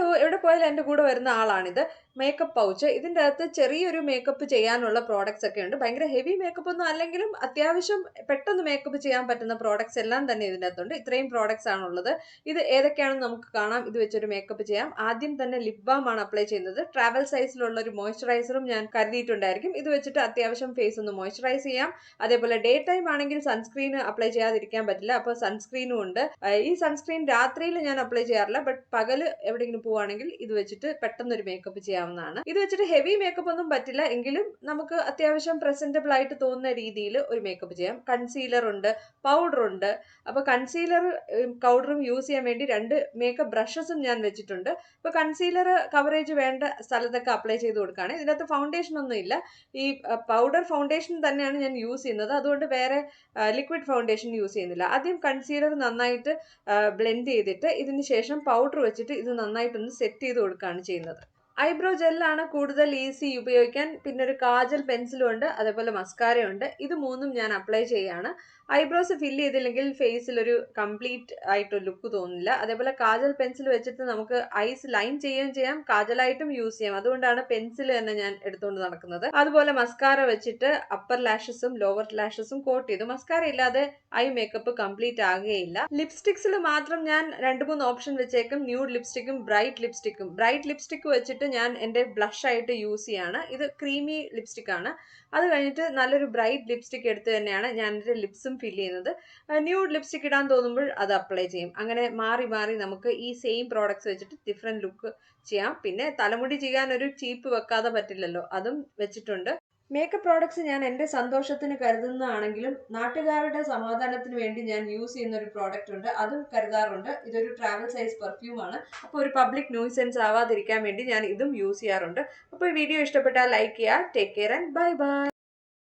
Hello, എവിടെ പോയാലും എൻ്റെ കൂടെ വരുന്ന ആളാണിത്. Makeup pouch. ഇതിൻ്റെ അകത്ത് ചെറിയൊരു മേക്കപ്പ് ചെയ്യാനുള്ള പ്രോഡക്ട്സ് ഒക്കെ ഉണ്ട്. ഭയങ്കര ഹെവി മേക്കപ്പ് ഒന്നും അല്ലെങ്കിലും അത്യാവശ്യം പെട്ടെന്ന് മേക്കപ്പ് ചെയ്യാൻ പറ്റുന്ന പ്രോഡക്ട്സ് എല്ലാം തന്നെ ഇതിൻ്റെ അകത്തുണ്ട്. ഇത്രയും പ്രോഡക്ട്സ് ആണുള്ളത്. ഇത് ഏതൊക്കെയാണെന്ന് നമുക്ക് കാണാം. ഇത് വെച്ചൊരു മേക്കപ്പ് ചെയ്യാം. ആദ്യം തന്നെ ലിപ് ബാം ആണ് അപ്ലൈ ചെയ്യുന്നത്. ട്രാവൽ സൈസിലുള്ള ഒരു മോയ്സ്ചറൈസറും ഞാൻ കരുതിയിട്ടുണ്ടായിരിക്കും. ഇത് വെച്ചിട്ട് അത്യാവശ്യം ഫേസ് ഒന്ന് മോയ്സ്ചറൈസ് ചെയ്യാം. അതേപോലെ ഡേ ടൈം ആണെങ്കിൽ സൺസ്ക്രീൻ അപ്ലൈ ചെയ്യാതിരിക്കാൻ പറ്റില്ല. അപ്പോൾ സൺസ്ക്രീനും ഉണ്ട്. ഈ സൺസ്ക്രീൻ രാത്രിയിൽ ഞാൻ അപ്ലൈ ചെയ്യാറില്ല. ബട്ട് പകല് എവിടെയെങ്കിലും പോവുകയാണെങ്കിൽ ഇത് വെച്ചിട്ട് പെട്ടെന്നൊരു മേക്കപ്പ് ചെയ്യാവുന്നതാണ്. ഇത് വെച്ചിട്ട് ഹെവി മേക്കപ്പ് ഒന്നും പറ്റില്ല, എങ്കിലും നമുക്ക് അത്യാവശ്യം പ്രസന്റബിൾ ആയിട്ട് തോന്നുന്ന രീതിയിൽ ഒരു മേക്കപ്പ് ചെയ്യാം. കൺസീലർ ഉണ്ട്, പൗഡർ ഉണ്ട്. അപ്പോൾ കൺസീലർ പൗഡറും യൂസ് ചെയ്യാൻ വേണ്ടി 2 മേക്കപ്പ് ബ്രഷസും ഞാൻ വെച്ചിട്ടുണ്ട്. അപ്പോൾ കൺസീലർ കവറേജ് വേണ്ട സ്ഥലത്തൊക്കെ അപ്ലൈ ചെയ്ത് കൊടുക്കുകയാണ്. ഇതിനകത്ത് ഫൗണ്ടേഷൻ ഒന്നും ഇല്ല. ഈ പൗഡർ ഫൗണ്ടേഷൻ തന്നെയാണ് ഞാൻ യൂസ് ചെയ്യുന്നത്. അതുകൊണ്ട് വേറെ ലിക്വിഡ് ഫൗണ്ടേഷൻ യൂസ് ചെയ്യുന്നില്ല. ആദ്യം കൺസീലർ നന്നായിട്ട് ബ്ലെൻഡ് ചെയ്തിട്ട് ഇതിന് ശേഷം പൗഡർ വെച്ചിട്ട് ഇത് നന്നായിട്ടൊന്ന് സെറ്റ് ചെയ്ത് കൊടുക്കുകയാണ് ചെയ്യുന്നത്. ഐബ്രോ ജെല്ലാണ് കൂടുതൽ ഈസി ഉപയോഗിക്കാൻ. പിന്നെ ഒരു കാജൽ പെൻസിലും ഉണ്ട്, അതേപോലെ മസ്കാരയുണ്ട്. ഇത് മൂന്നും ഞാൻ അപ്ലൈ ചെയ്യാണ്. ഐബ്രോസ് ഫില്ല് ചെയ്തില്ലെങ്കിൽ ഫേസിൽ ഒരു കംപ്ലീറ്റ് ആയിട്ട് ലുക്ക് തോന്നില്ല. അതേപോലെ കാജൽ പെൻസിൽ വെച്ചിട്ട് നമുക്ക് ഐസ് ലൈൻ ചെയ്യുകയും ചെയ്യാം, കാജലായിട്ടും യൂസ് ചെയ്യാം. അതുകൊണ്ടാണ് പെൻസിൽ തന്നെ ഞാൻ എടുത്തുകൊണ്ട് നടക്കുന്നത്. അതുപോലെ മസ്കാര വെച്ചിട്ട് അപ്പർ ലാഷസും ലോവർ ലാഷസും കോട്ട് ചെയ്തു. മസ്കാര ഇല്ലാതെ ഐ മേക്കപ്പ് കംപ്ലീറ്റ് ആകുകയില്ല. ലിപ്സ്റ്റിക്സിൽ മാത്രം ഞാൻ 2-3 ഓപ്ഷൻ വെച്ചേക്കും. ന്യൂഡ് ലിപ്സ്റ്റിക്കും ബ്രൈറ്റ് ലിപ്സ്റ്റിക്കും. ബ്രൈറ്റ് ലിപ്സ്റ്റിക് വെച്ചിട്ട് ഞാൻ എൻ്റെ ബ്ലഷ് ആയിട്ട് യൂസ് ചെയ്യാണ്. ഇത് ക്രീമി ലിപ്സ്റ്റിക് ആണ്. അത് കഴിഞ്ഞിട്ട് നല്ലൊരു ബ്രൈറ്റ് ലിപ്സ്റ്റിക് എടുത്ത് തന്നെയാണ് ഞാൻ എൻ്റെ ലിപ്സും ഫില്ല് ചെയ്യുന്നത്. ന്യൂഡ് ലിപ്സ്റ്റിക് ഇടാൻ തോന്നുമ്പോൾ അത് അപ്ലൈ ചെയ്യും. അങ്ങനെ മാറി മാറി നമുക്ക് ഈ സെയിം പ്രോഡക്ട്സ് വെച്ചിട്ട് ഡിഫറെൻറ്റ് ലുക്ക് ചെയ്യാം. പിന്നെ തലമുടി ചെയ്യാൻ ഒരു ചീപ്പ് വെക്കാതെ പറ്റില്ലല്ലോ, അതും വെച്ചിട്ടുണ്ട്. മേക്കപ്പ് പ്രോഡക്ട്സ് ഞാൻ എൻ്റെ സന്തോഷത്തിന് കരുതുന്നതാണെങ്കിലും നാട്ടുകാരുടെ സമാധാനത്തിന് വേണ്ടി ഞാൻ യൂസ് ചെയ്യുന്ന ഒരു പ്രോഡക്റ്റ് ഉണ്ട്, അതും കരുതാറുണ്ട്. ഇതൊരു ട്രാവൽ സൈസ് പെർഫ്യൂമാണ്. അപ്പോൾ ഒരു പബ്ലിക് ന്യൂസൻസ് ആവാതിരിക്കാൻ വേണ്ടി ഞാൻ ഇതും യൂസ് ചെയ്യാറുണ്ട്. അപ്പോൾ ഈ വീഡിയോ ഇഷ്ടപ്പെട്ടാൽ ലൈക്ക് ചെയ്യുക. Take care and bye bye.